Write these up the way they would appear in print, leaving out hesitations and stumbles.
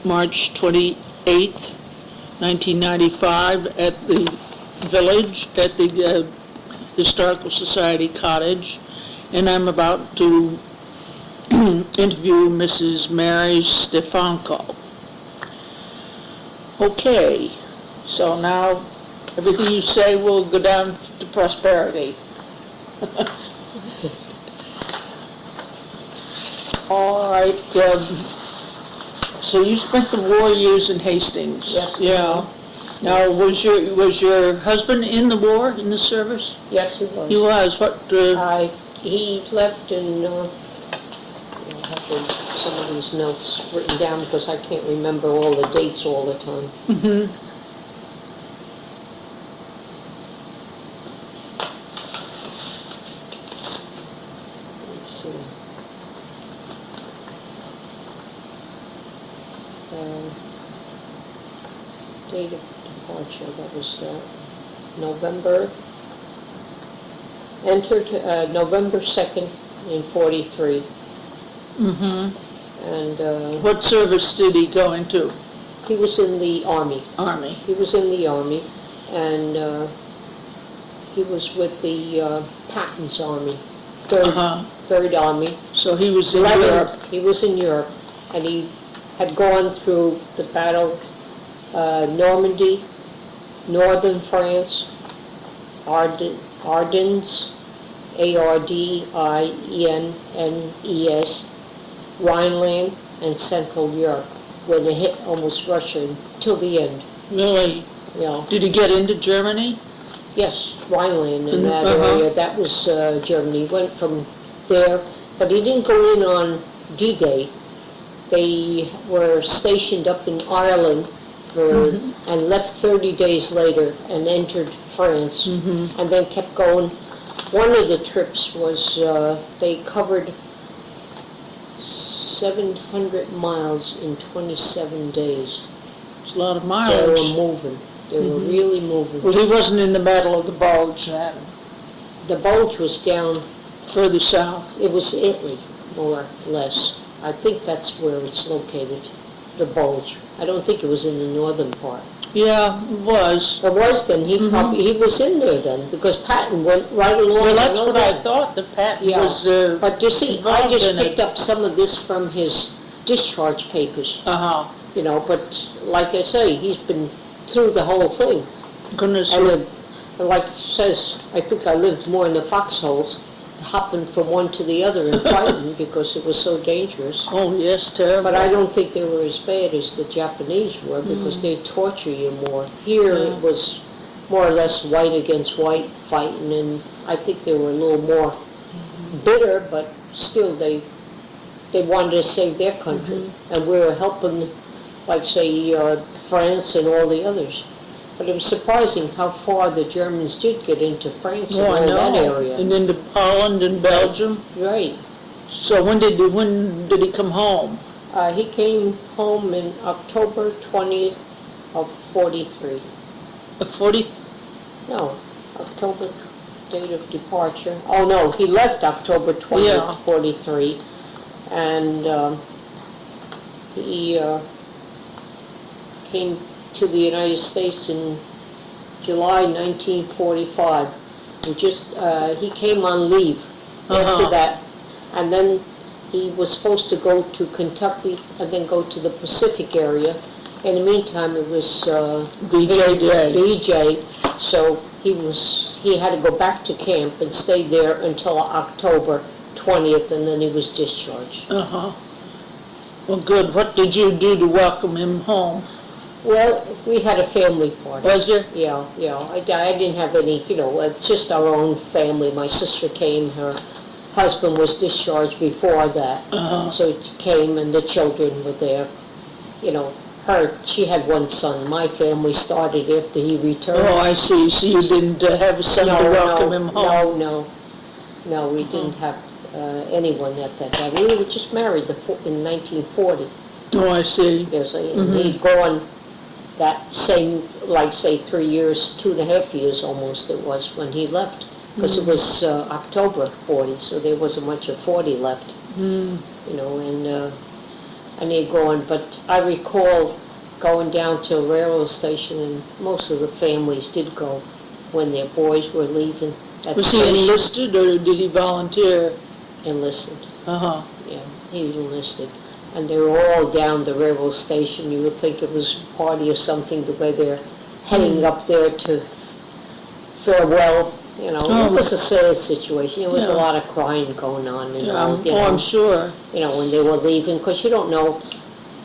March 28th, 1995, at the village, at the Historical Society Cottage, and I'm about to interview Mrs. Mary Stefanko. Okay, so now everything you say will go down to prosperity. All right, so you spent the war years in Hastings. Yes. Yeah. Now, was your husband in the war, in the service? Yes, he was. He was. What? He left in, I have some of these notes written down because I can't remember all the dates all the time. Mm-hmm. Let's see. Date of departure, that was November, entered November 2nd in 43. Mm-hmm. And What service did he go into? he was in the Army. Army. He was in the Army, and he was with the Patton's Army, Third Army. So he was in Europe. He was in Europe, and he had gone through the battle, Normandy, northern France, Ardennes, Ardennes, Rhineland, and Central Europe, where they hit almost Russia till the end. Really? Yeah. Did he get into Germany? Yes, Rhineland in that area. That was Germany. He went from there, but he didn't go in on D-Day. They were stationed up in Ireland and left 30 days later and entered France, and then kept going. One of the trips was they covered 700 miles in 27 days. It's a lot of They mileage. were moving. They were really moving. Well, he wasn't in the Battle of the Bulge then. The Bulge was down. Further south. It was Italy, more or less. I think that's where it's located, the Bulge. I don't think it was in the northern part. Yeah, it was. It was then. He was in there then, because Patton went right along. Well, that's what I thought. The Patton was but you see, I involved just in picked it. up some of this from his discharge papers. You know, but like I say, he's been through the whole thing. Goodness. And like it says, I think I lived more in the foxholes, hopping from one to the other and fighting because it was so dangerous. Oh, yes, terrible. But I don't think they were as bad as the Japanese were because they torture you more. Here it was more or less white against white fighting, and I think they were a little more bitter, but still they wanted to save their country. And we were helping, like say, France and all the others. But it was surprising how far the Germans did get into France and all that area. And into Holland and Belgium. Right. So when did he come home? He came home in October 20th of 43. 40? No, October date of departure. Oh no, he left October 20th, 43, and he came to the United States in July 1945. He came on leave after that, and then he was supposed to go to Kentucky and then go to the Pacific area. In the meantime, it was VJ, so he had to go back to camp and stay there until October 20th, and then he was discharged. Well, good. What did you do to welcome him home? Well, we had a family party. Was there? Yeah. I didn't have any, it's just our own family. My sister came, her husband was discharged before that. So he came and the children were there. She had one son. My family started after he returned. Oh, I see. So you didn't have a son to welcome him home? No, we didn't have anyone at that time. We were just married in 1940. Oh, I see. Yes, and he'd gone that same, like say 3 years, 2.5 years almost it was when he left, because it was October 40, so there wasn't much of 40 left. and they're gone, but I recall going down to a railroad station, and most of the families did go when their boys were leaving at Was he station. enlisted or did he volunteer? Enlisted, Uh-huh. yeah, he was enlisted. And they were all down the railroad station. You would think it was a party or something, the way they're heading up there to farewell. You know, it was a sad situation. There was a lot of crying going on. And all, I'm sure. You know, when they were leaving, because you don't know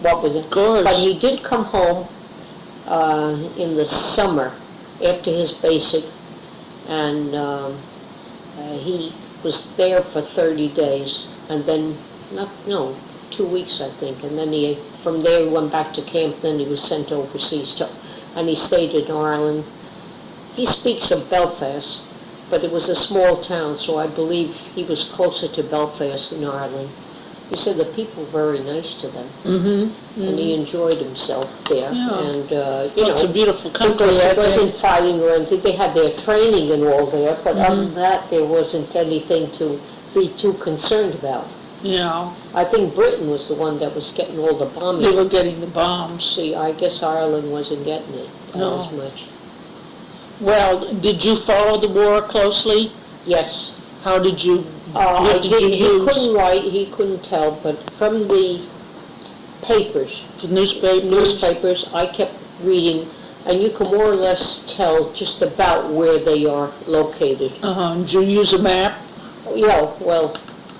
what was it. Of course. But he did come home in the summer after his basic, and he was there for 30 days, and then, 2 weeks, I think, and then from there he went back to camp, then he was sent overseas, and he stayed in Ireland. He speaks of Belfast, but it was a small town, so I believe he was closer to Belfast in Ireland. He said the people were very nice to them, and he enjoyed himself there. Yeah. And It's a beautiful country. because it wasn't fighting or anything. They had their training and all there, but other than that, there wasn't anything to be too concerned about. Yeah. I think Britain was the one that was getting all the bombing. They were getting the bombs. See, I guess Ireland wasn't getting it No. as much. Well, did you follow the war closely? Yes. How did you, I what did you didn't. He use? couldn't write. He couldn't tell. But from the papers, The newspapers? I kept reading, and you can more or less tell just about where they are located. Uh-huh. Did you use a map? Yeah, well,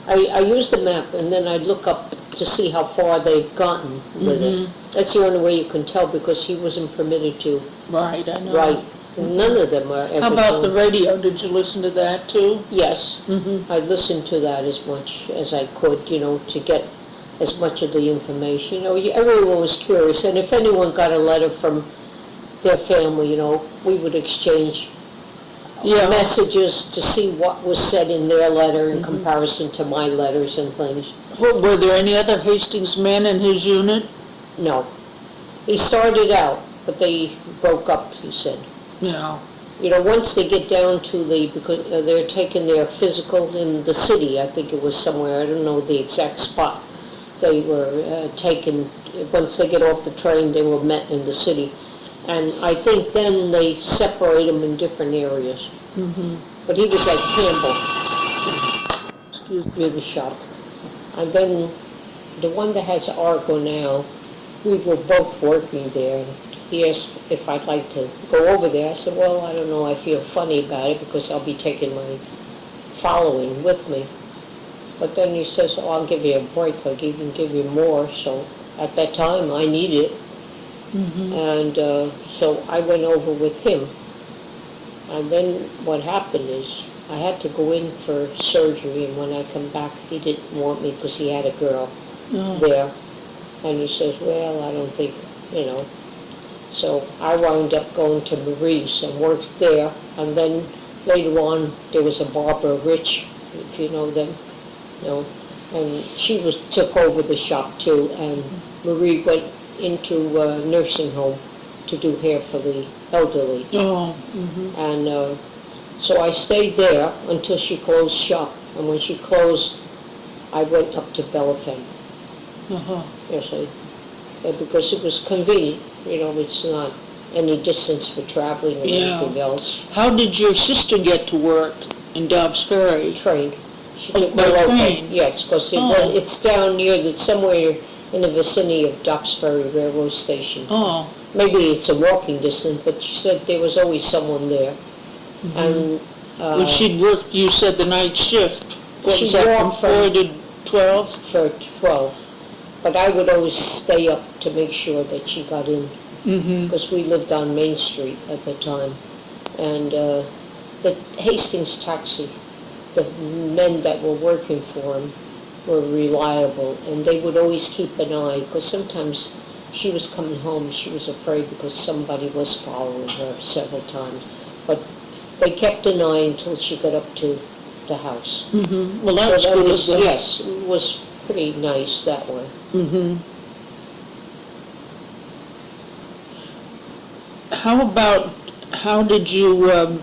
I used the map, and then I'd look up to see how far they've gotten with it. That's the only way you can tell, because he wasn't permitted to Right, I know. write. None of them are ever How about the going. radio? Did you listen to that too? Yes, Mm-hmm. I listened to that as much as I could, to get as much of the information. Everyone was curious, and if anyone got a letter from their family, we would exchange messages to see what was said in their letter in comparison to my letters and things. Were there any other Hastings men in his unit? No. He started out, but they broke up, he said. Yeah. Once they get down to because they're taking their physical in the city, I think it was somewhere, I don't know the exact spot. They were taken, once they get off the train, they were met in the city. And I think then they separate them in different areas. But he was at Campbell. Excuse me. River shop. And then the one that has Argo now, we were both working there. And he asked if I'd like to go over there. I said, well, I don't know, I feel funny about it because I'll be taking my following with me. But then he says, oh, I'll give you a break, I'll even give you more. So at that time, I needed it. And so I went over with him. And then what happened is I had to go in for surgery, and when I come back, he didn't want me because he had a girl there. And he says, well, I don't think, So I wound up going to Marie's and worked there. And then later on, there was a Barbara Rich, if you know them, and she took over the shop too. And Marie went into a nursing home to do hair for the elderly. Oh. And so I stayed there until she closed shop. And when she closed, I went up to Belfast. Yes, because it was convenient. It's not any distance for traveling or anything else. How did your sister get to work in Dobbs Ferry? Train. She Oh, took by me over. train? Yes, because Oh. it's down near somewhere in the vicinity of Dobbs Ferry Railroad Station. Oh. Maybe it's a walking distance, but she said there was always someone there. And Well, she'd worked, you said, the night shift. What She was that, from walked 4 to 12? for 12. But I would always stay up to make sure that she got in, because we lived on Main Street at the time. And the Hastings taxi, the men that were working for him were reliable, and they would always keep an eye, because sometimes she was coming home, she was afraid because somebody was following her several times. But they kept an eye until she got up to the house. Well, that was So good as well. yes, it was pretty nice that way. How did you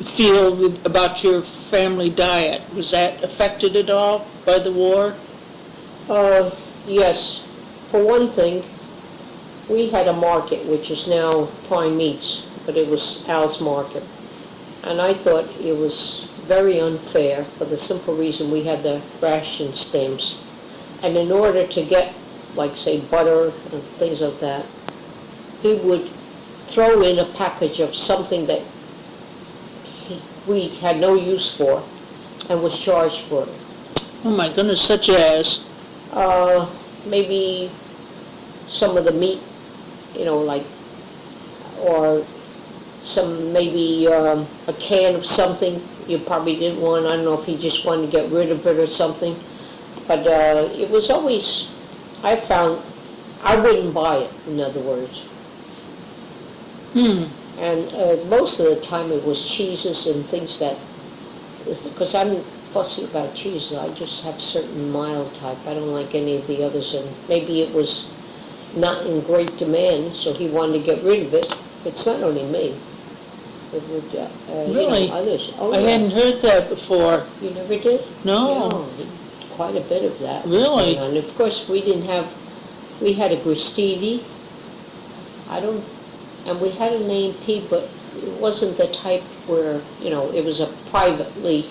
feel about your family diet? Was that affected at all by the war? Yes. For one thing, we had a market, which is now Prime Meats, but it was Al's Market. And I thought it was very unfair for the simple reason we had the ration stamps. And in order to get, like, say, butter and things like that, he would throw in a package of something that we had no use for and was charged for it. Oh my goodness, such as? Maybe some of the meat, like, or some, maybe a can of something you probably didn't want. I don't know if he just wanted to get rid of it or something. But it was always, I found, I wouldn't buy it, in other words. And most of the time it was cheeses and things that, because I'm fussy about cheese, I just have certain mild type. I don't like any of the others, and maybe it was not in great demand, so he wanted to get rid of it. It's not only me. It would, Really? Others. Oh, I yeah. hadn't heard that before. You never did? No. Yeah, quite a bit of that. was Really? going on. And of course, we had a Gristini. And we had a name P, but it wasn't the type where, it was a privately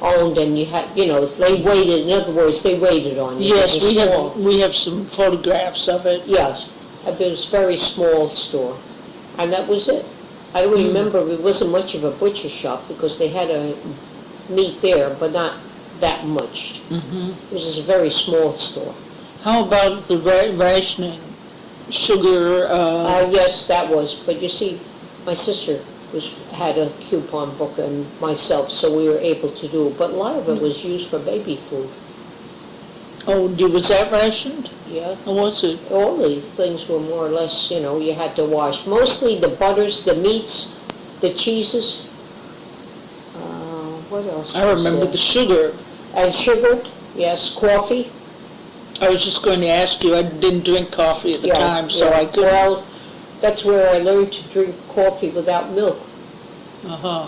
owned and you had, they waited, in other words, they waited on you. Yes, It was we have some photographs of it. Yes, it was a very small store, and that was it. I don't remember, it wasn't much of a butcher shop because they had a meat there, but not that much. It was just a very small store. How about the rationing? Sugar, Yes, that was, but you see, my sister had a coupon book and myself, so we were able to do it, but a lot of it was used for baby food. was that rationed? Yeah. Or was it? All the things were more or less, you had to wash. Mostly the butters, the meats, the cheeses. What else? I remember the sugar. And sugar, yes, coffee. I was just going to ask you, I didn't drink coffee at the time, so I couldn't. Well, that's where I learned to drink coffee without milk, Uh-huh.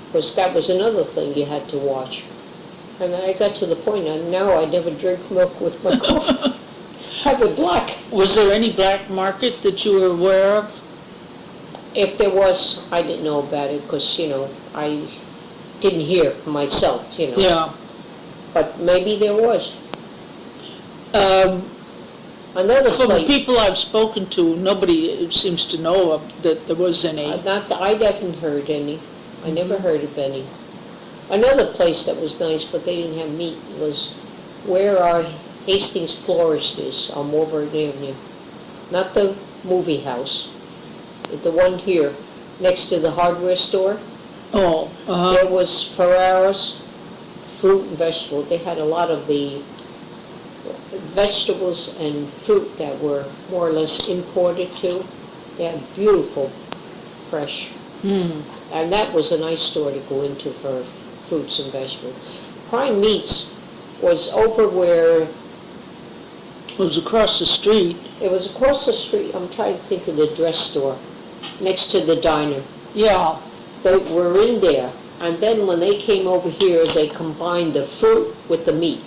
because that was another thing you had to watch. And I got to the point, and now I never drink milk with my coffee. Have it black. Was there any black market that you were aware of? If there was, I didn't know about it, because, I didn't hear for myself, Yeah. But maybe there was. From Another the place, people I've spoken to, nobody seems to know that there was any. I haven't heard any. I never heard of any. Another place that was nice, but they didn't have meat, was where our Hastings florist is on Warburg Avenue. Not the movie house, but the one here, next to the hardware store. Oh, There was Ferraro's fruit and vegetable. They had a lot of the vegetables and fruit that were more or less imported too. They had beautiful, fresh. And that was a nice store to go into for fruits and vegetables. Prime Meats was over where, it was across the street. it was across the street, I'm trying to think of the dress store, next to the diner. Yeah. They were in there, and then when they came over here, they combined the fruit with the meat.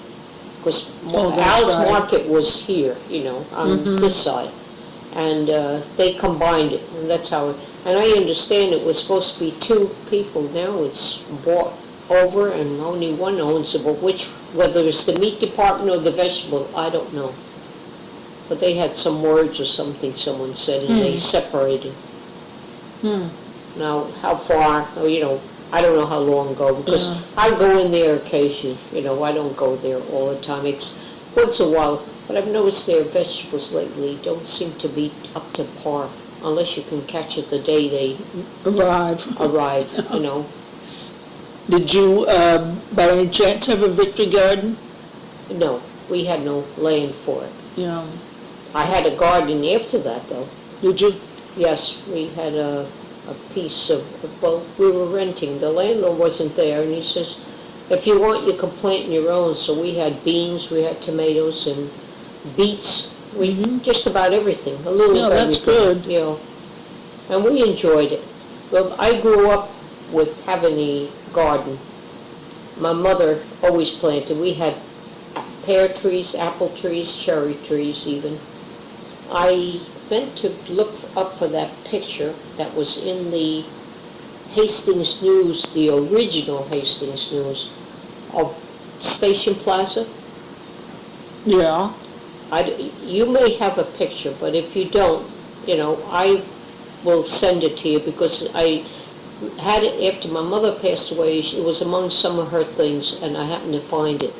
Because that's Al's right. Market was here, on this side. And they combined it, and that's how, and I understand it was supposed to be 2 people. Now it's bought over and only one owns it, but whether it's the meat department or the vegetable, I don't know. But they had some words or something, someone said, and they separated. Now, how far, I don't know how long ago, because I go in there occasionally, I don't go there all the time. It's once in a while, but I've noticed their vegetables lately don't seem to be up to par, unless you can catch it the day they Arrive. arrive, Did you, by any chance, have a victory garden? No, we had no land for it. Yeah. I had a garden after that, though. Did you? Yes, we had a piece of, well, we were renting. The landlord wasn't there, and he says, if you want, you can plant your own. So we had beans, we had tomatoes, and beets. Just about everything, a little Yeah, of that's everything. good. And we enjoyed it. Well, I grew up with having a garden. My mother always planted. We had pear trees, apple trees, cherry trees even. I meant to look up for that picture that was in the Hastings News, the original Hastings News, of Station Plaza. Yeah. You may have a picture, but if you don't, I will send it to you because I had it after my mother passed away. It was among some of her things, and I happened to find it.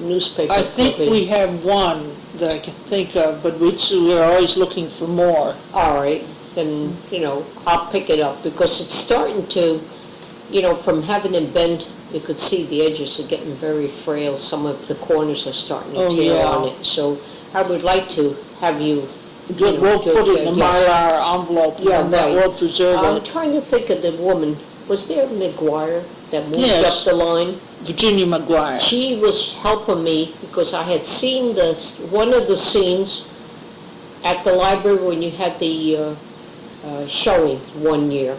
Newspaper I think clipping. we have one that I can think of, but we're always looking for more. All right, then, I'll pick it up because it's starting to, from having it bent, you could see the edges are getting very frail. Some of the corners are starting to tear yeah. on it. So I would like to have you, We'll put it in a Mylar envelope, and that will preserve I'm it. trying to think of the woman. Was there McGuire that moved Yes. up the line? Virginia McGuire. She was helping me because I had seen one of the scenes at the library when you had the showing one year.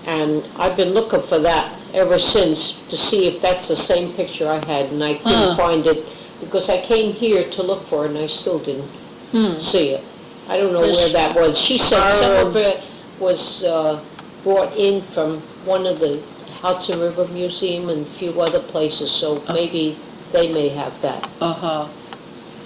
And I've been looking for that ever since to see if that's the same picture I had, and I couldn't find it because I came here to look for it and I still didn't see it. I don't know where that was. She said some of it was brought in from one of the Hudson River Museum and a few other places, so maybe they may have that. Uh-huh.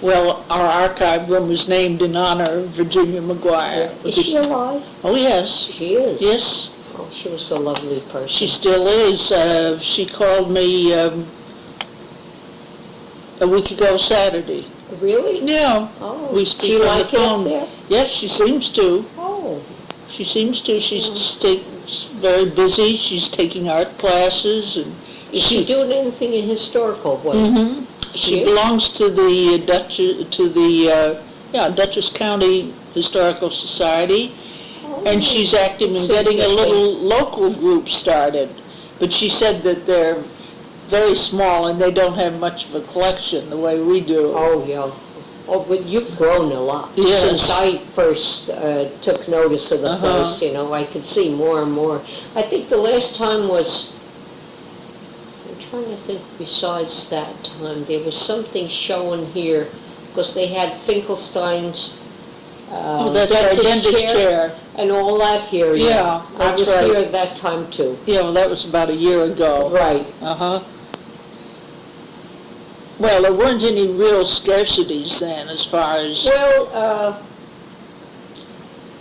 Well, our archive room is named in honor of Virginia McGuire. Is she alive? Oh, yes. She is? Yes, Oh, she was a lovely person. she still is. She called me a week ago Saturday. Really? Yeah. Oh, We do speak you on like the it phone. up there? Yes, she seems to. Oh. She seems to. She's very busy. She's taking art classes, and Is she doing anything in historical way? Mm-hmm. She belongs to the Dutchess County Historical Society, and she's active in getting a little local group started. But she said that they're very small and they don't have much of a collection the way we do. Oh, yeah. Oh, but you've grown a lot. Yes. Since I first took notice of the place, I could see more and more. I think the last time was, I'm trying to think besides that time, there was something showing here, because they had Finkelstein's That's our dentist chair. and all that here. Yeah, I that's was right. here at that time, too. Yeah, well, that was about a year ago. Right. Uh-huh. Well, there weren't any real scarcities then as far as... Well,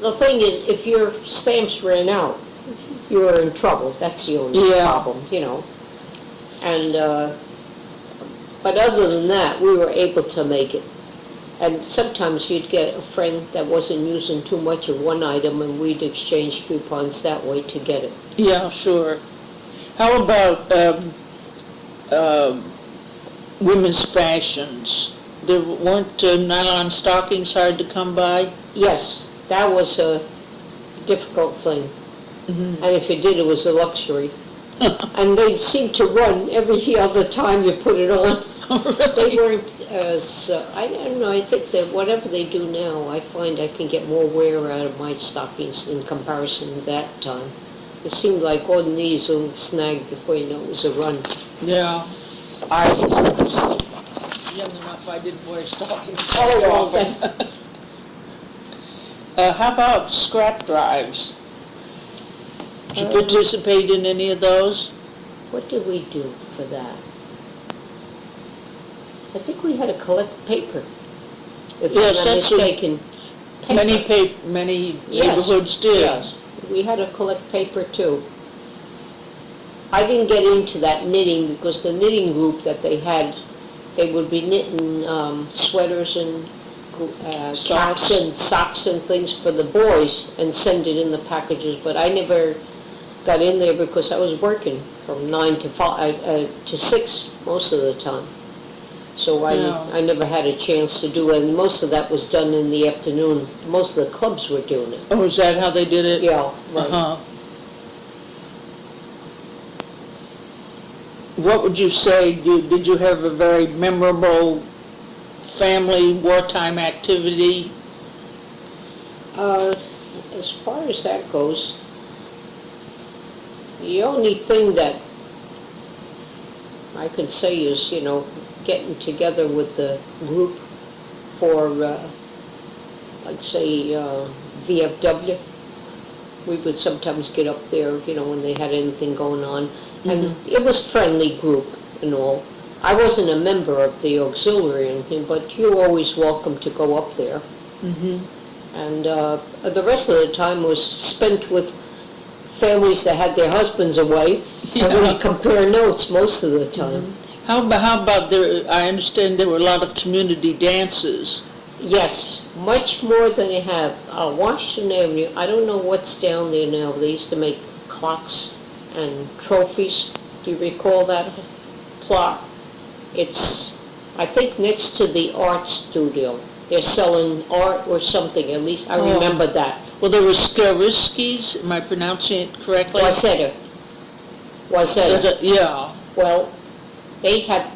the thing is, if your stamps ran out, you were in trouble. That's the only problem, And, but other than that, we were able to make it. And sometimes you'd get a friend that wasn't using too much of one item, and we'd exchange coupons that way to get it. Yeah, sure. How about women's fashions? There weren't nylon stockings hard to come by? Yes, that was a difficult thing. Mm-hmm. And if you did, it was a luxury. And they seemed to run every other time you put it on. They weren't as, I don't know, I think that whatever they do now, I find I can get more wear out of my stockings in comparison to that time. It seemed like all the knees will snag before you know it was a run. Yeah. I was young enough I didn't wear stockings. Oh, well, how about scrap drives? Did you participate in any of those? What did we do for that? I think we had to collect paper, if Yes, I'm not that's what mistaken. Many Yes, neighborhoods did. Yes, we had to collect paper too. I didn't get into that knitting because the knitting group that they had, they would be knitting sweaters and caps and socks and things for the boys and send it in the packages, but I never got in there because I was working from 9 to 6 most of the time. So I never had a chance to do it, and most of that was done in the afternoon. Most of the clubs were doing it. Oh, is that how they did it? Yeah, right. Uh-huh. What would you say, did you have a very memorable family wartime activity? As far as that goes, the only thing that I can say is, getting together with the group for, like say, VFW. We would sometimes get up there, when they had anything going on. And it was friendly group and all. I wasn't a member of the auxiliary or anything, but you're always welcome to go up there. And the rest of the time was spent with families that had their husbands away, and we compare notes most of the time. How about there, I understand there were a lot of community dances. Yes, much more than they have. Washington Avenue, I don't know what's down there now. They used to make clocks and trophies. Do you recall that plot? It's, I think, next to the art studio. They're selling art or something, at least I remember that. Well, there were Skariskis, am I pronouncing it correctly? Waseda. Yeah. Well, they had,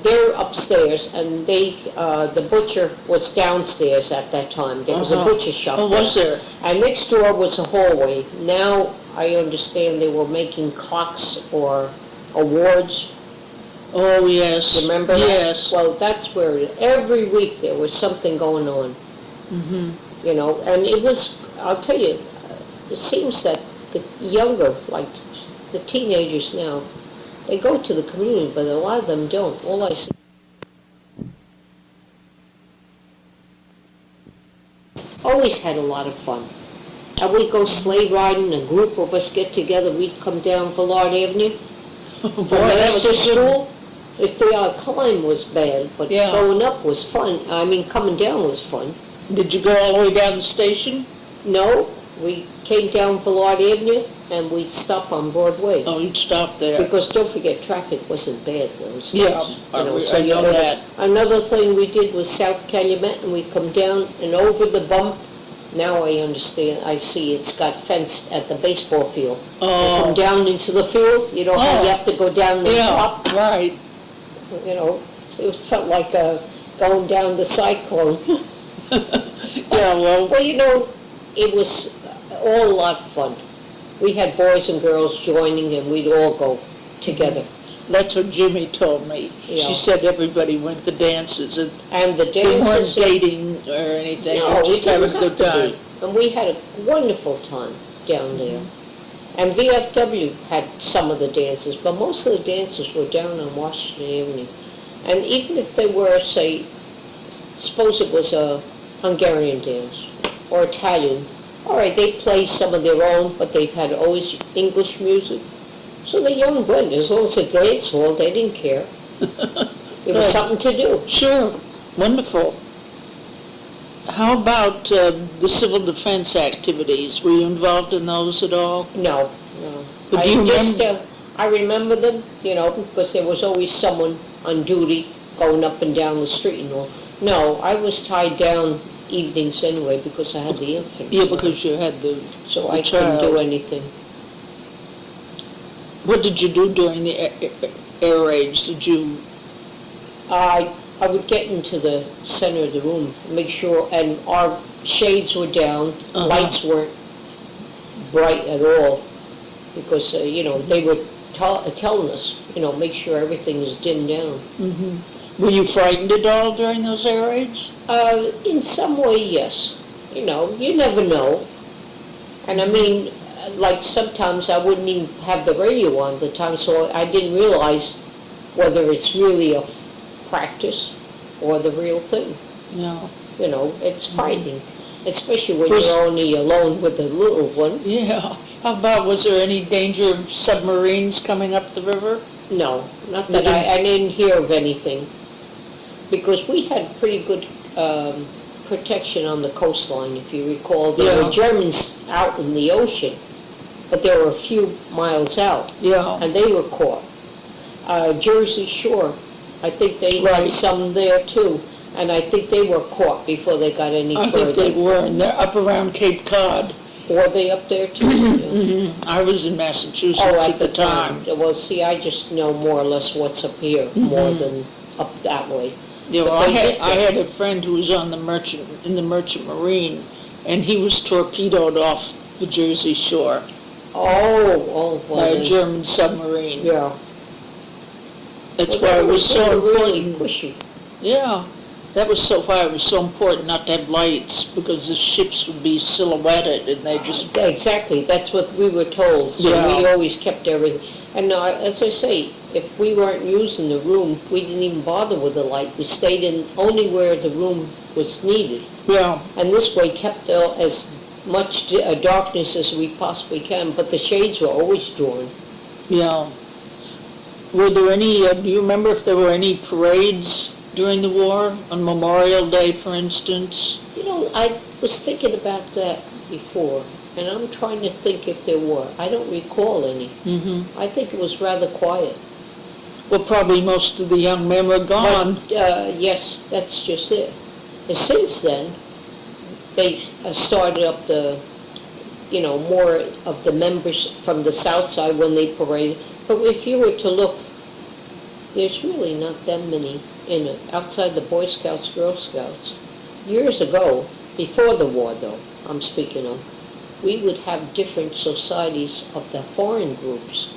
they're upstairs, and the butcher was downstairs at that time. There was a butcher shop. Oh, was there? And next door was a hallway. Now I understand they were making clocks or awards. Oh, yes. Remember that? Yes. Well, that's where every week there was something going on. And it was, I'll tell you, it seems that the younger, like the teenagers now, they go to the community, but a lot of them don't. All I see. Always had a lot of fun. And we'd go sleigh riding, a group of us get together, we'd come down Villard Avenue. From Master School. If the climb was bad, but going up was fun. I mean, coming down was fun. Did you go all the way down the station? No, we came down Villard Avenue and we'd stop on Broadway. Oh, you'd stop there. Because don't forget, traffic wasn't bad those days. Yeah, I know that. Another thing we did was South Calumet, and we'd come down and over the bump. Now I understand, I see it's got fenced at the baseball field. You come down into the field, you don't have to go down the top. Right. It felt like going down the cyclone. Well, it was all a lot of fun. We had boys and girls joining, and we'd all go together. That's what Jimmy told me. Yeah. She said everybody went to dances, and the they weren't dances, dating or anything, no, just having a good time. And we had a wonderful time down there. And VFW had some of the dances, but most of the dances were down on Washington Avenue. And even if they were, say, suppose it was a Hungarian dance or Italian, all right, they play some of their own, but they've had always English music. So the young went, as long as it's a dance hall, they didn't care. It was something to do. Sure, wonderful. How about the civil defense activities? Were you involved in those at all? No. But do you remember? I remember them, because there was always someone on duty going up and down the street and all. No, I was tied down evenings anyway because I had the infant. Yeah, because you had the So I couldn't do anything. What did you do during the air raids? Did you? I would get into the center of the room, make sure, and our shades were down, lights weren't bright at all, because, they were telling us, make sure everything is dimmed down. Were you frightened at all during those air raids? In some way, yes. You never know. And I mean, like sometimes I wouldn't even have the radio on at the time, so I didn't realize whether it's really a practice or the real thing. No. It's frightening, especially when you're only alone with the little one. Yeah. How about, was there any danger of submarines coming up the river? No, not that I didn't hear of anything. Because we had pretty good protection on the coastline, if you recall. There were Germans out in the ocean, but there were a few miles out. Yeah. And they were caught. Jersey Shore, I think they had some there too, and I think they were caught before they got any further. I think they were, and they're up around Cape Cod. Were they up there too? I was in Massachusetts at the time. Well, see, I just know more or less what's up here, more than up that way. Yeah, well, I had a friend who was on in the Merchant Marine, and he was torpedoed off the Jersey Shore. Well, by a German submarine. Yeah. That's Well, why they it was so were really important. pushy. Yeah, that was so why it was so important not to have lights, because the ships would be silhouetted and they just, Exactly, that's what we were told, so we Yeah. always kept everything. And as I say, if we weren't using the room, we didn't even bother with the light. We stayed in only where the room was needed. yeah, And this way kept as much darkness as we possibly can, but the shades were always drawn. yeah. Were there any, do you remember if there were any parades during the war, on Memorial Day, for instance? You know, I was thinking about that before, and I'm trying to think if there were. I don't recall any. Mm-hmm. I think it was rather quiet. Well, probably most of the young men were gone. But, yes, that's just it. And since then, they started up more of the members from the south side when they paraded. But if you were to look, there's really not that many in it, outside the Boy Scouts, Girl Scouts. Years ago, before the war though, I'm speaking of, we would have different societies of the foreign groups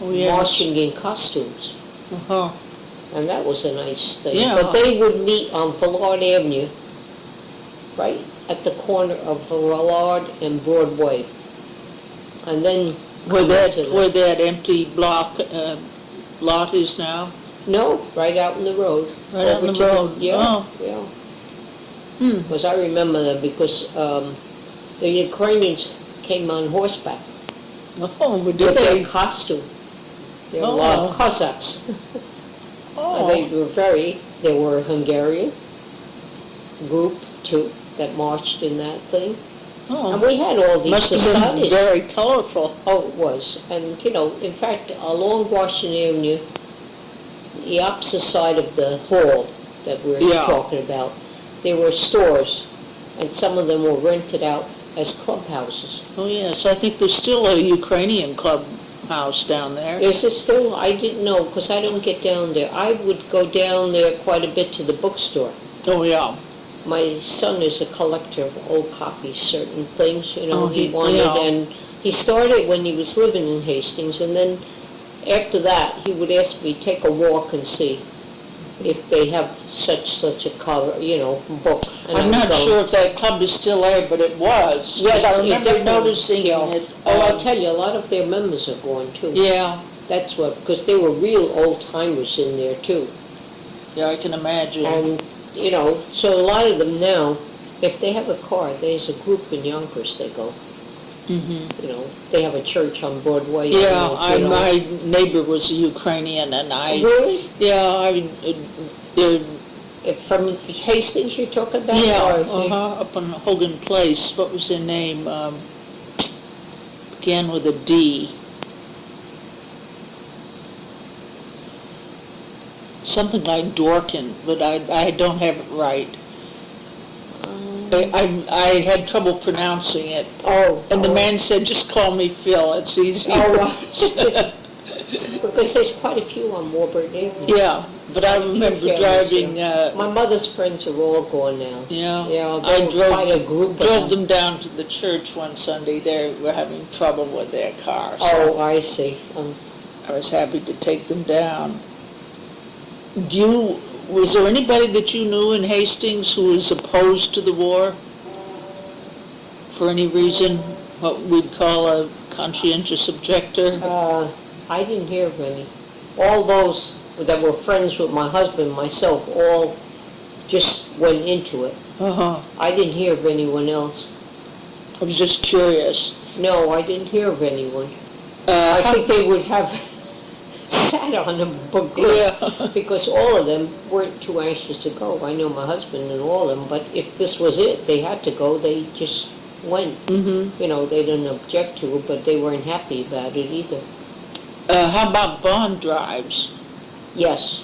Oh, yes. marching in costumes. Uh-huh. And that was a nice thing. Yeah. But they would meet on Villard Avenue, right at the corner of Villard and Broadway. And then Where come that, into the- where that empty lot is now? No, right out in the road. Right out in Over the to road? Yeah, Oh. yeah. Hmm. Because I remember that because the Ukrainians came on horseback Oh, but with did their they? costume. They were Oh. Cossacks. And Oh, they were a Hungarian group too that marched in that thing. And oh. we had all these Must have been societies. very colorful. Oh, it was. And, in fact, along Washington Avenue, the opposite side of the hall that we're Yeah. talking about, there were stores, and some of them were rented out as clubhouses. Oh, yes, I think there's still a Ukrainian clubhouse down there. Is it still? I didn't know, because I don't get down there. I would go down there quite a bit to the bookstore. Oh, yeah. My son is a collector of old copies, certain things, Oh, he he- wanted, yeah. and he started when he was living in Hastings, and then after that, he would ask me, take a walk and see if they have such a cover, book. And I I'm would not go. sure if that club is still there, but it was. 'Cause Yes, I it remember definitely- noticing yeah. it. Oh, I'll tell you, a lot of their members are gone too. Yeah, That's what, because they were real old timers in there too. yeah, I can imagine. And, so a lot of them now, if they have a car, there's a group in Yonkers they go. Mhm. They have a church on Broadway. Yeah, and, my neighbor was a Ukrainian, and Really? they're, From Hastings you're talking about? yeah, Or- up on Hogan Place. What was their name? Began with a D. Something like Dorkin, but I don't have it right. I had trouble pronouncing it. Oh. And the oh. man said, just call me Phil, it's easier. Oh, right. Because there's quite a few on Warburg Avenue. Yeah, but I remember families, driving, My mother's friends are all gone now. yeah. Yeah, I there were quite a group of drove them down to the church one Sunday. They were having trouble with their car, Oh, so I see. I was happy to take them down. Was there anybody that you knew in Hastings who was opposed to the war? For any reason, what we'd call a conscientious objector? I didn't hear of any. All those that were friends with my husband, myself, all just went into it. Uh-huh. I didn't hear of anyone else. I was just curious. No, I didn't hear of anyone. I think they would have sat on them, but good, Yeah. because all of them weren't too anxious to go. I know my husband and all of them, but if this was it, they had to go, they just went. Mm-hmm. They didn't object to it, but they weren't happy about it either. How about bond drives? Yes,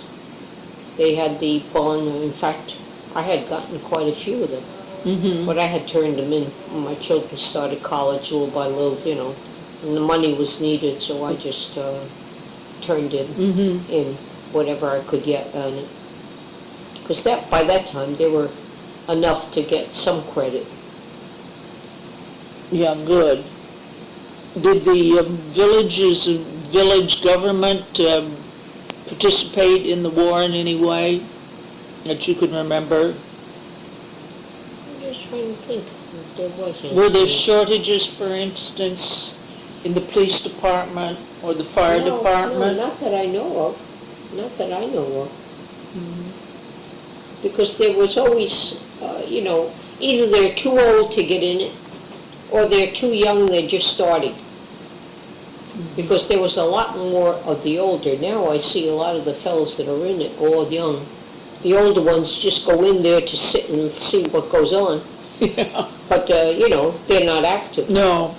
they had the bond. In fact, I had gotten quite a few of them, Mm-hmm. but I had turned them in when my children started college little by little, and the money was needed, so I just turned Mm-hmm. in whatever I could get on it. Because by that time, they were enough to get some credit. Yeah, good. Did the village government participate in the war in any way that you can remember? I'm just trying to think if there was anything. Were there shortages, for instance, in the police department or the fire department? No, not that I know of. Not that I know of. Mhm. Because there was always, either they're too old to get in it, or they're too young, they're just starting. Because there was a lot more of the older. Now I see a lot of the fellows that are in it all young. The older ones just go in there to sit and see what goes on. Yeah. But, they're not active. No.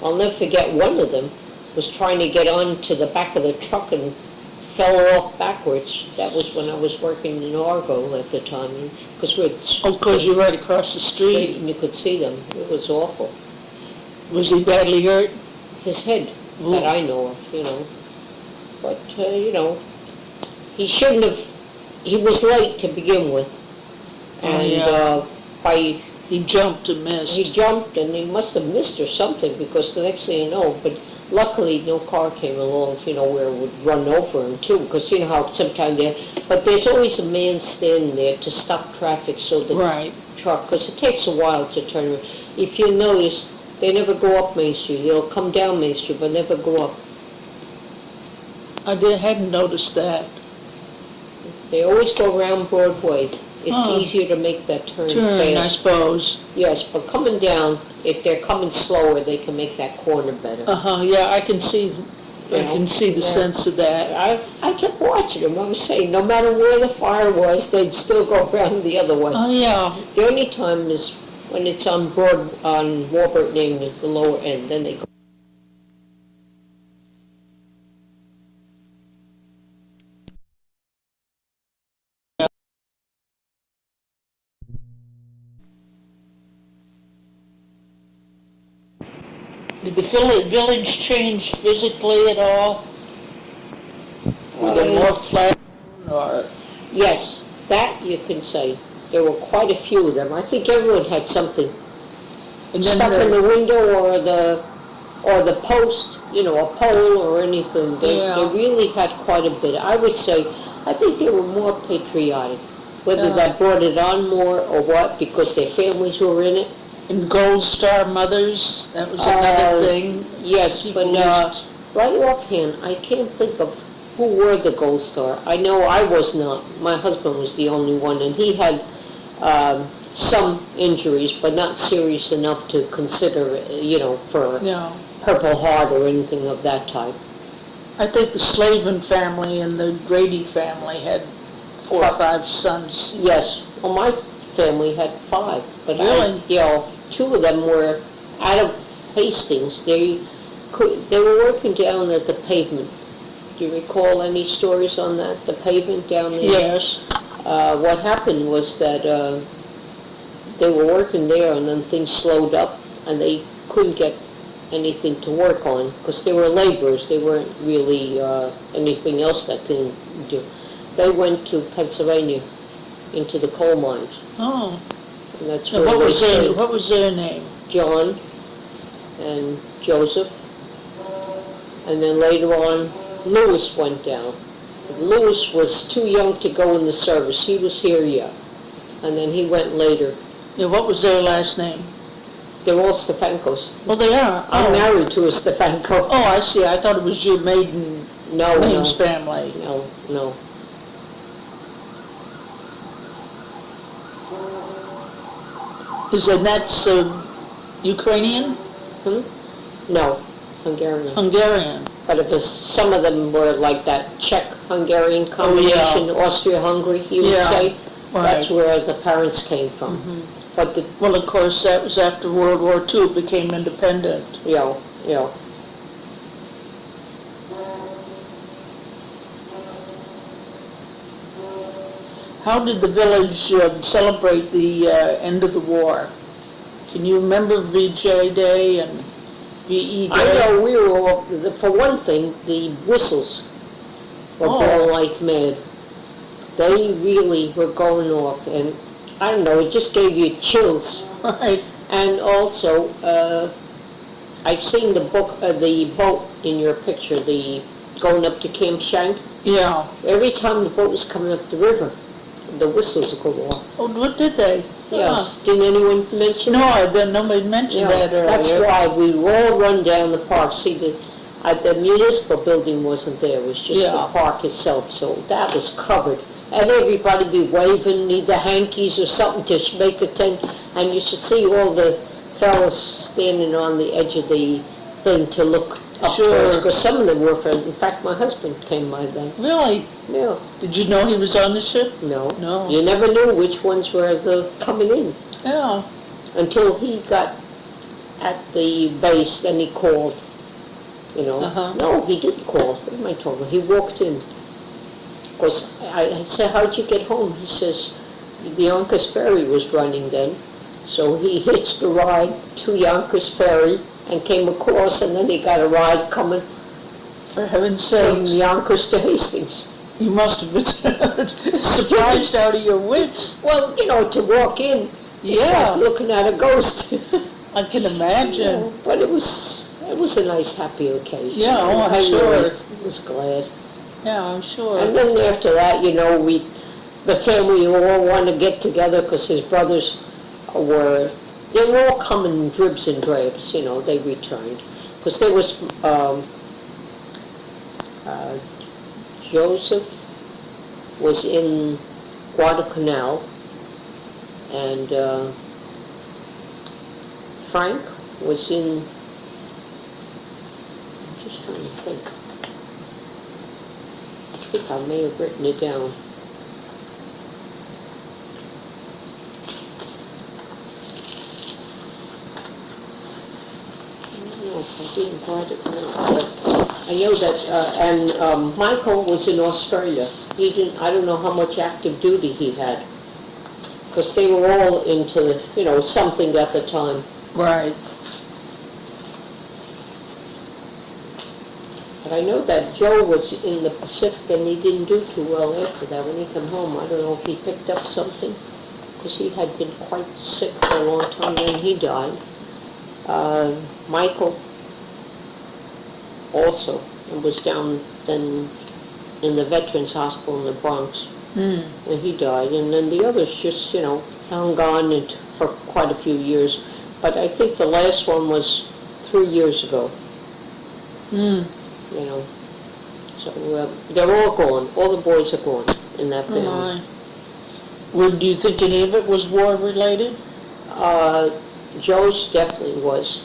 I'll never forget one of them was trying to get onto the back of the truck and fell off backwards. That was when I was working in Argo at the time. Because Oh, because you're right across the street. and you could see them. It was awful. Was he badly hurt? His head, Ooh. that I know of, But, he shouldn't have, he was late to begin with. And He jumped and missed. he jumped and he must have missed or something, because the next thing you know, but luckily no car came along, where it would run over him too, because you know how sometimes but there's always a man standing there to stop traffic so the Right. truck, because it takes a while to turn around. If you notice, they never go up Main Street. They'll come down Main Street, but never go up. Hadn't noticed that. They always go around Broadway. It's Oh. easier to make that turn I fast. suppose. Yes, but coming down, if they're coming slower, they can make that corner better. Yeah, I can see the sense of that. I kept watching them. I was saying, no matter where the fire was, they'd still go around the other way. Oh, yeah. The only time is when it's on Warburton Avenue, the lower end, then they go. Did the village change physically at all? Were there more flat or? Yes, that you can say. There were quite a few of them. I think everyone had something stuck in the window or the post, a pole or anything. They really had quite a bit. I would say, I think they were more patriotic. Whether that brought it on more or what, because their families were in it. And Gold Star mothers, that was another thing. Yes, but right offhand, I can't think of who were the Gold Star. I know I was not. My husband was the only one, and he had some injuries, but not serious enough to consider, for Purple Heart or anything of that type. I think the Slavin family and the Grady family had 4 or 5 sons. Yes, well, my family had 5, but really, 2 of them were out of Hastings. They were working down at the pavement. Do you recall any stories on that? The pavement down there. Yes. What happened was that they were working there, and then things slowed up, and they couldn't get anything to work on because they were laborers. They weren't really anything else that can do. They went to Pennsylvania, into the coal mines. Oh. And that's Now, where what was their name? John and Joseph. And then later on, Lewis went down. Lewis was too young to go in the service. He was here yet. And then he went later. Yeah, what was their last name? They're all Stefankos. Well, they are. I'm married to a Stefanko. Oh, I see. I thought it was your maiden name's family. No. That's Ukrainian? No, Hungarian. Hungarian. But it was, some of them were like that Czech-Hungarian combination, Austria-Hungary, you would say. Right. That's where the parents came from. Mm-hmm. But well, of course, that was after World War II. It became independent. Yeah. How did the village celebrate the end of the war? Can you remember VJ Day and VE Day? I know we were all, for one thing, the whistles were going like mad. They really were going off, and I don't know, it just gave you chills. Right. And also, I've seen the boat in your picture, the going up to Camp Shank. Yeah. Every time the boat was coming up the river, the whistles would go off. Oh, what did they? Yes. Didn't anyone mention that? No, nobody mentioned that earlier. That's why we all run down the park. See, the municipal building wasn't there. It was just the park itself. So that was covered. And everybody be waving either hankies or something to make a thing. And you should see all the fellas standing on the edge of the thing to look up towards. Because some of them were friends. In fact, my husband came by then. Really? Yeah. Did you know he was on the ship? No. No. You never knew which ones were coming in. Yeah. Until he got at the base, then he called. You know. No, he didn't call. What am I talking about? He walked in. Of course, I said, how'd you get home? He says, the Yonkers Ferry was running then. So he hitched a ride to Yonkers Ferry and came across, and then he got a ride coming For heaven's from sake. Yonkers to Hastings. You must have been surprised out of your wits. Well, you know, to walk in, it's Yeah. like looking at a ghost. I can imagine. Yeah, but it was a nice, happy occasion. Yeah, oh, I'm I sure. really was glad. Yeah, I'm sure. And then after that, you know, the family all wanted to get together because his brothers they were all coming in dribs and drabs, you know, they returned. Because there was Joseph was in Guadalcanal, and Frank was in, I'm just trying to think. I think I may have written it down. I don't know if I didn't write it down, but I know that, and Michael was in Australia. I don't know how much active duty he had, because they were all into, you know, something at the time. Right. But I know that Joe was in the Pacific and he didn't do too well after that. When he came home, I don't know if he picked up something, because he had been quite sick for a long time, and he died. Michael also, and was down then in the Veterans Hospital in the Bronx, and he died. And then the others just, you know, hung on for quite a few years. But I think the last one was 3 years ago. You know, so they're all gone. All the boys are gone in that family. Do you think any of it was war related? Joe's definitely was,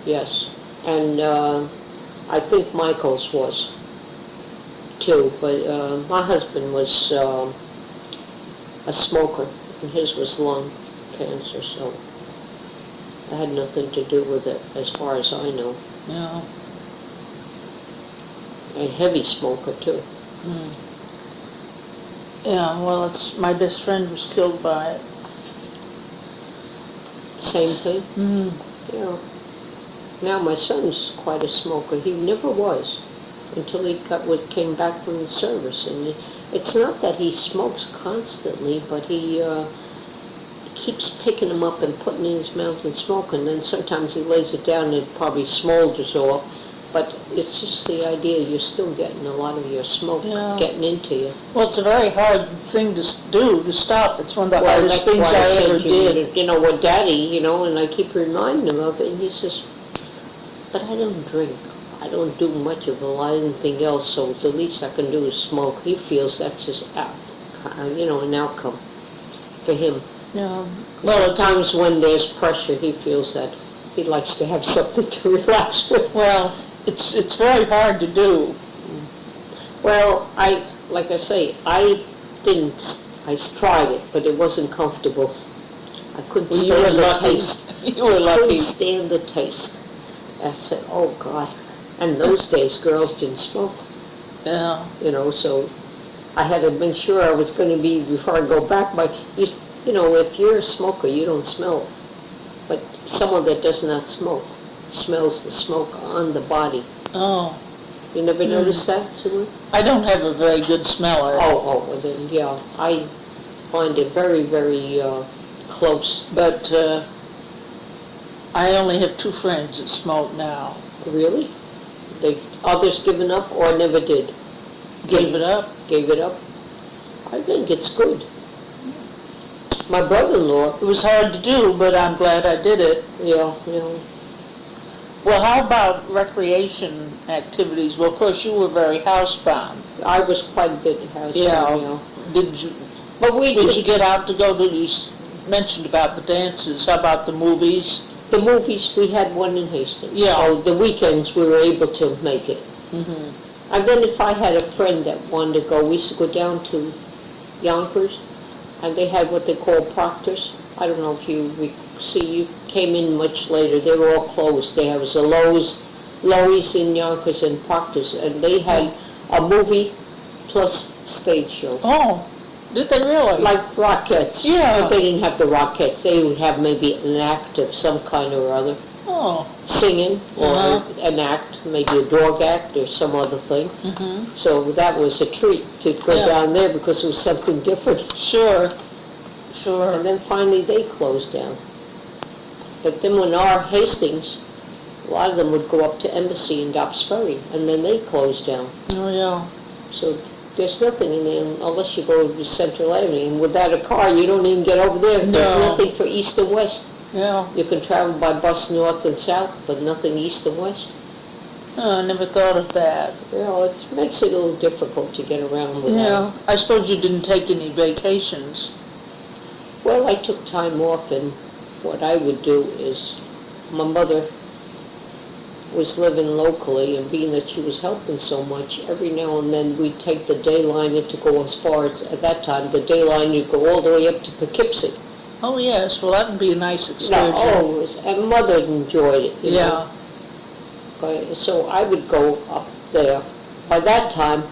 yes. And I think Michael's was too, but my husband was a smoker, and his was lung cancer, so it had nothing to do with it as far as I know. Yeah. A heavy smoker too. Yeah, well, my best friend was killed by it. Same thing? Yeah. Now my son's quite a smoker. He never was until he came back from the service. And it's not that he smokes constantly, but he keeps picking them up and putting it in his mouth and smoking. And then sometimes he lays it down and it probably smolders off. But it's just the idea you're still getting a lot of your smoke getting into you. Well, it's a very hard thing to do, to stop. It's one of the hardest things I ever did. You know, with Daddy, you know, and I keep reminding him of it, and he says, but I don't drink. I don't do much of anything else, so the least I can do is smoke. He feels that's his, you know, an outcome for him. Yeah. Well, sometimes when there's pressure, he feels that he likes to have something to relax with. Well, it's very hard to do. Well, like I say, I tried it, but it wasn't comfortable. I couldn't stand the taste. You were I lucky. couldn't stand the taste. I said, oh God. And those days, girls didn't smoke. Yeah. You know, so I had to make sure I was going to be, before I go back, you know, if you're a smoker, you don't smell it. But someone that does not smoke smells the smoke on the body. Oh. You never noticed that, too? I don't have a very good smeller. Oh, well then, yeah. I find it very, very close. But I only have 2 friends that smoke now. Really? Others given up or never did? Gave it up? Gave it up. I think it's good. My brother-in-law, It was hard to do, but I'm glad I did it. yeah. Well, how about recreation activities? Well, of course, you were very housebound. I was quite a bit housebound, Yeah. Did you, But we did did you get out to go to, you mentioned about the dances, how about the movies? the movies. We had one in Hastings. Yeah. So the weekends we were able to make it. Mm-hmm. And then if I had a friend that wanted to go, we used to go down to Yonkers, and they had what they call proctors. I don't know if you came in much later. They were all closed. There was a Lowe's in Yonkers and Proctor's, and they had a movie plus stage show. Oh, did they really? Like Rockettes. Yeah. But they didn't have the Rockettes. They would have maybe an act of some kind or other. Oh. Singing, or Uh-huh. an act, maybe a dog act or some other thing. Mm-hmm. So that was a treat to go Yeah. down there because it was something different. Sure. And then finally they closed down. But then when our Hastings, a lot of them would go up to Embassy in Dobbs Ferry, and then they closed down. Oh, yeah. So there's nothing in there unless you go to Central Avenue, and without a car you don't even get over there. There's No. nothing for east and west. Yeah. You can travel by bus north and south, but nothing east and west. Oh, I never thought of that. You know, it makes it a little difficult to get around with that. Yeah. I suppose you didn't take any vacations. Well, I took time off, and what I would do is, my mother was living locally, and being that she was helping so much, every now and then we'd take the day liner to go as far as, at that time, the day liner would go all the way up to Poughkeepsie. Oh, yes. Well, that would be a nice excursion. No, always, and Mother enjoyed it, you know. Yeah. But, so I would go up there. By that time,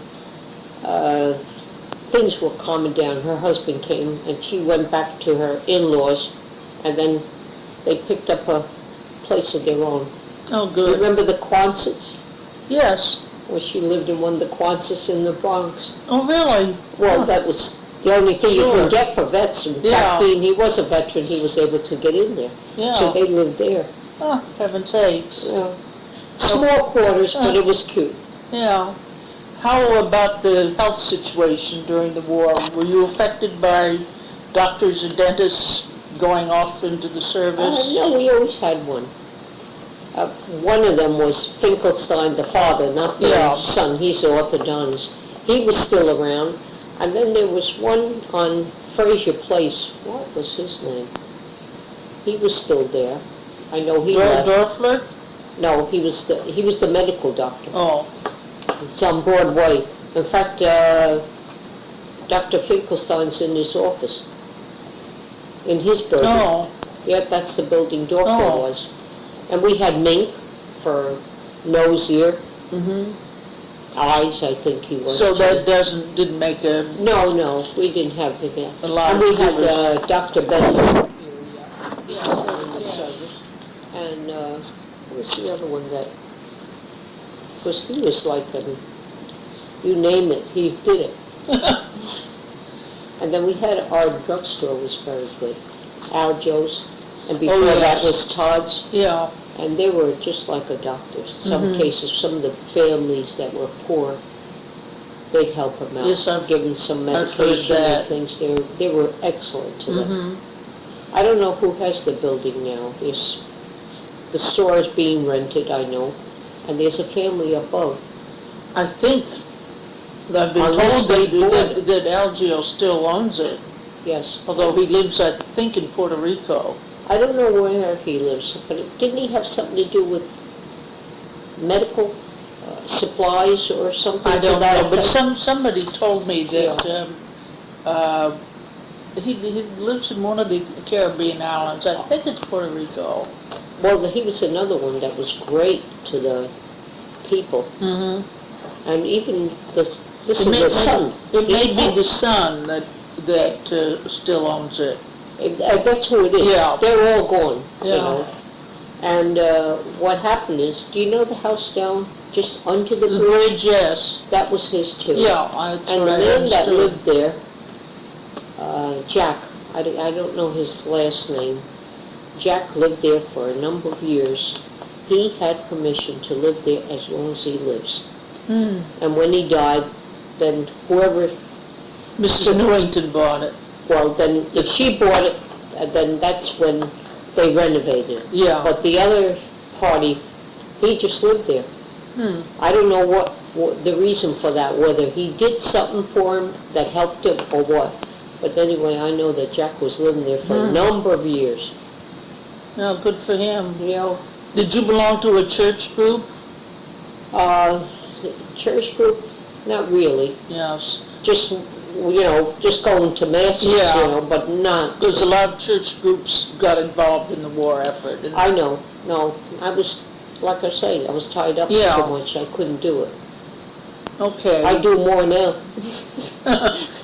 things were calming down. Her husband came, and she went back to her in-laws, and then they picked up a place of their own. Oh, good. Remember the Quonsets? Yes. Well, she lived in one of the Quonsets in the Bronx. Oh, really? Well, Huh. that was the only thing you Sure. could get for vets. In Yeah. fact, being he was a veteran, he was able to get in there. Yeah. So they lived there. Oh, heaven's sakes. Yeah. Small quarters, but it was cute. Yeah. How about the health situation during the war? Were you affected by doctors and dentists going off into the service? No, we always had one. One of them was Finkelstein, the father, not the Yeah. son. He's an orthodontist. He was still around. And then there was one on Fraser Place. What was his name? He was still there. I know he left. Dorfler? No, he was the medical doctor. Oh. It's on Broadway. In fact, Dr. Finkelstein's in his office, in his building. Oh. Yep, that's the building Dorfler Oh. was. And we had mink for nose, ear, Mm-hmm. eyes, I think he was. So too. that didn't make a No, we didn't have it there. A lot And of we had service. Dr. Benson. Yeah. Service. And what was the other one that, because he was like, you name it, he did it. And then we had, our drugstore was very good, Aljo's, and before that yes. was Todd's, Yeah. and they were just like a doctor. Some Mhm. cases, some of the families that were poor, they'd help them out. Yes, I've- give them some I've heard medication that. and things. They were excellent to them. Mm-hmm. I don't know who has the building now. The store is being rented, I know, and there's a family above. I think I've been Unless told they bought that Algio still owns it, Yes. although he lives, I think, in Puerto Rico. I don't know where he lives, but didn't he have something to do with medical supplies or something I to don't that know, but effect? somebody told me that he lives in one of the Caribbean islands. I think it's Puerto Rico. Well, he was another one that was great to the people, Mm-hmm. and even this is the son. It may He be helped. the son that still owns it. That's who it is. Yeah. They're all gone, you Yeah. know. And what happened is, do you know the house down just under the The bridge? bridge, yes. That was his too. Yeah, that's And what the I man that understood. lived there, Jack, I don't know his last name. Jack lived there for a number of years. He had permission to live there as long as he lives. Hmm. And when he died, then whoever, Mrs. Newington bought it. well, then if she bought it, then that's when they renovated it. Yeah. But the other party, he just lived there. I don't know what the reason for that, whether he did something for him that helped him or what. But anyway, I know that Jack was living there for a number of years. Well, good for him. You know, Did you belong to a church group? church group, not really. Yes. Just, just going to masses, Yeah. but not. Because a lot of church groups got involved in the war effort. I know, no, I was, like I say, I was tied up Yeah. so much, I couldn't do it. Okay. I do more now.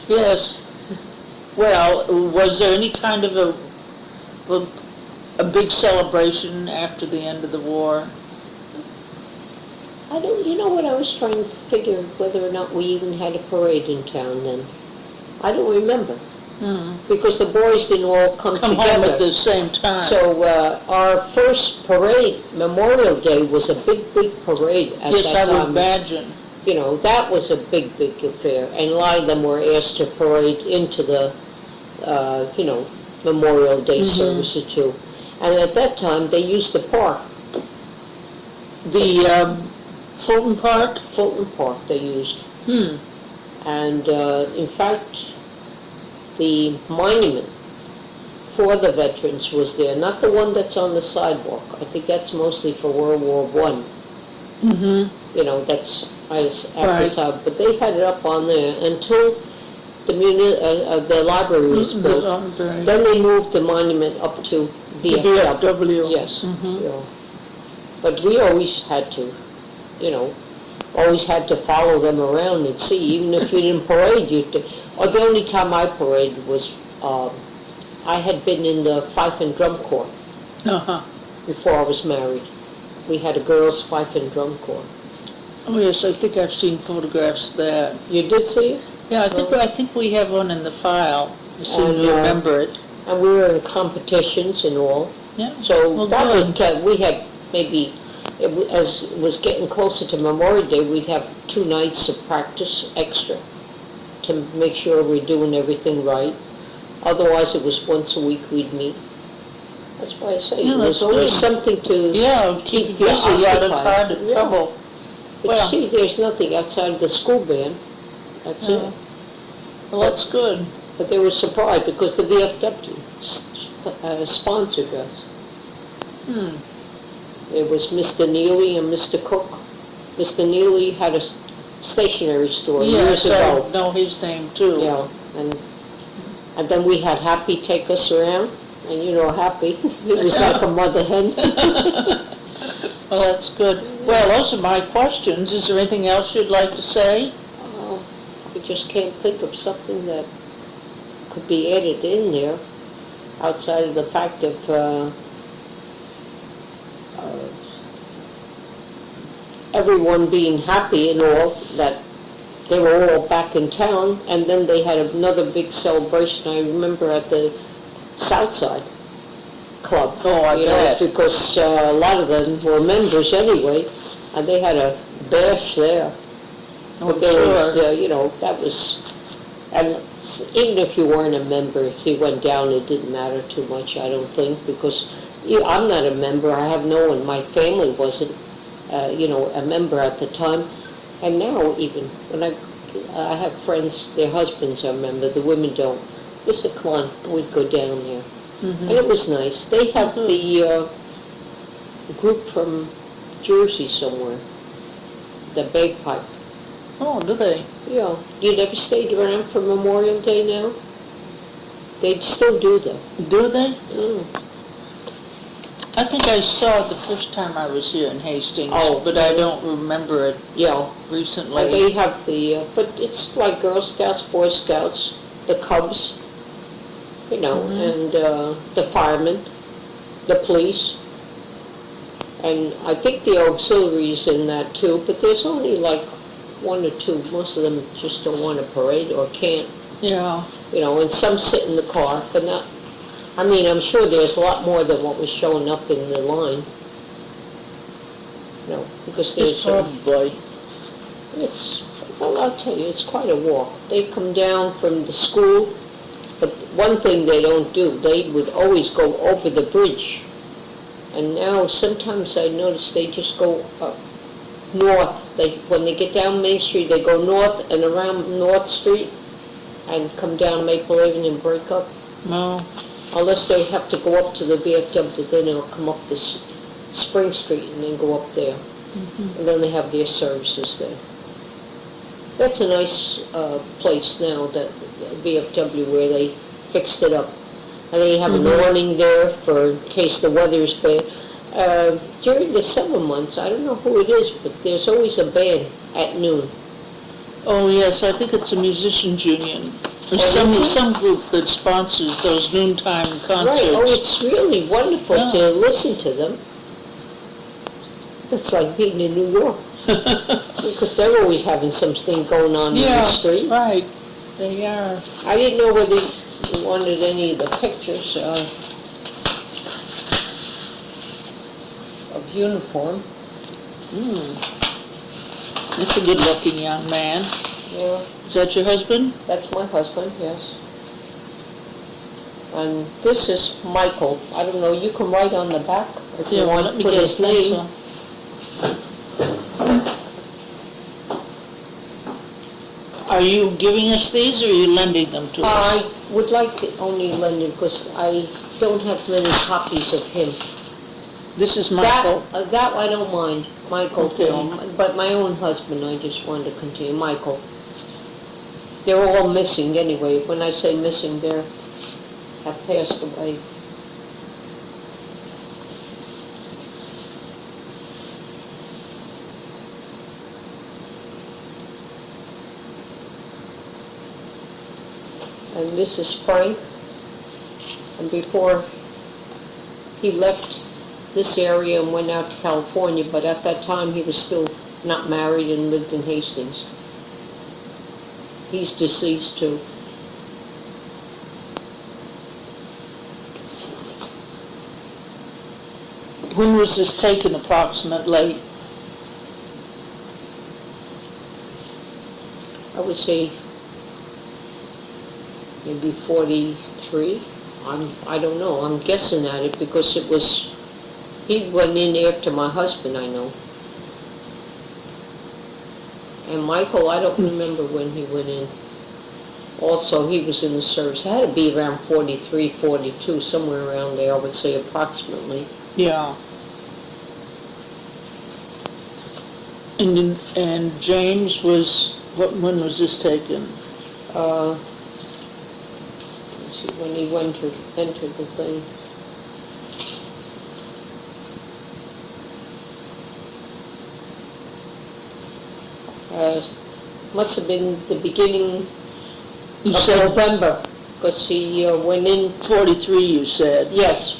Yes. Well, was there any kind of a big celebration after the end of the war? I don't, you know what, I was trying to figure whether or not we even had a parade in town then. I don't remember, because the boys didn't all come Come together. home at the same time. So our first parade, Memorial Day, was a big parade at Yes, that I would time. imagine. That was a big affair, and a lot of them were asked to parade into the, Memorial Day services too. And at that time, they used the park, The Fulton Park? Fulton Park they used. And in fact, the monument for the veterans was there, not the one that's on the sidewalk. I think that's mostly for World War I. That's outside, but they had it up on there until the library was built. Then Then they moved the monument up to VFW. VFW. Yes. But we always had to, always had to follow them around and see, even if you didn't parade, or the only time I paraded was, I had been in the fife and drum corps before I was married. We had a girls' fife and drum corps. Oh yes, I think I've seen photographs of that. You did see it? Yeah, I think we have one in the file. I seem to remember it. And we were in competitions and all. Yeah. So Well, that good. was, we had maybe, as it was getting closer to Memorial Day, we'd have 2 nights of practice extra to make sure we're doing everything right. Otherwise, it was once a week we'd meet. That's why I say, Yeah, it was that's always good. something to Yeah, keep you busy out of time and trouble. But Well. see, there's nothing outside of the school band. That's it. Well, that's good. But they were surprised because the VFW sponsored us. It was Mr. Neely and Mr. Cook. Mr. Neely had a stationery store years Yes, ago. I know his name too. Yeah, and then we had Happy take us around, and Happy, he was like a mother hen. Well, that's good. Well, those are my questions. Is there anything else you'd like to say? I just can't think of something that could be added in there outside of the fact of everyone being happy and all, that they were all back in town, and then they had another big celebration, I remember, at the Southside Club. Oh, I bet. Because a lot of them were members anyway, and they had a bash there. Oh, But there sure. was, that was, and even if you weren't a member, if you went down, it didn't matter too much, I don't think, because I'm not a member, I have no one, my family wasn't, a member at the time. And now even, when I have friends, their husbands are members, the women don't. They said, come on, we'd go down there. And it was nice. They have the group from Jersey somewhere, the bagpipe. Oh, do they? Yeah. You never stayed around for Memorial Day now? They still do that. Do they? Mm. I think I saw it the first time I was here in Hastings, Oh, but I don't remember it Yeah. recently. And they have but it's like Girl Scouts, Boy Scouts, the Cubs, and the firemen, the police. And I think the auxiliaries in that too, but there's only like 1 or 2. Most of them just don't want to parade or can't, Yeah. and some sit in the car, but not, I'm sure there's a lot more than what was showing up in the line. Because It's there's, probably. Well, I'll tell you, it's quite a walk. They come down from the school, but one thing they don't do, they would always go over the bridge. And now sometimes I notice they just go up north. When they get down Main Street, they go north and around North Street and come down Maple Avenue and break up. No. Unless they have to go up to the VFW, then they'll come up this Spring Street and then go up there. And then they have their services there. That's a nice place now, that VFW, where they fixed it up. And they have an awning there for in case the weather is bad. During the summer months, I don't know who it is, but there's always a band at noon. Oh, yes, I think it's a musicians union. There's some group that sponsors those noontime concerts. Right, oh, it's really wonderful to listen to them. That's like being in New York. Because they're always having something going on in the street. Yeah, right, they are. I didn't know whether you wanted any of the pictures of uniform. That's a good-looking young man. Yeah, Is that your husband? that's my husband, yes. And this is Michael. I don't know, you can write on the back if you want let to me put get his a name. pencil. Are you giving us these, or are you lending them to us? I would like to only lend him because I don't have many copies of him. This is Michael. That I don't mind, Michael, Okay. but my own husband, I just wanted to continue, Michael. They're all missing anyway. When I say missing, they have passed away. And this is Frank. And before he left this area and went out to California, but at that time he was still not married and lived in Hastings. He's deceased too. When was this taken approximately? I would say maybe 43. I don't know. I'm guessing at it because he went in after my husband, I know. And Michael, I don't remember when he went in. Also, he was in the service. It had to be around 43, 42, somewhere around there, I would say approximately. Yeah. And James was, when was this taken? Let's see, when he entered the thing. Must have been the beginning You of said November, because he went in, 43, you said. yes,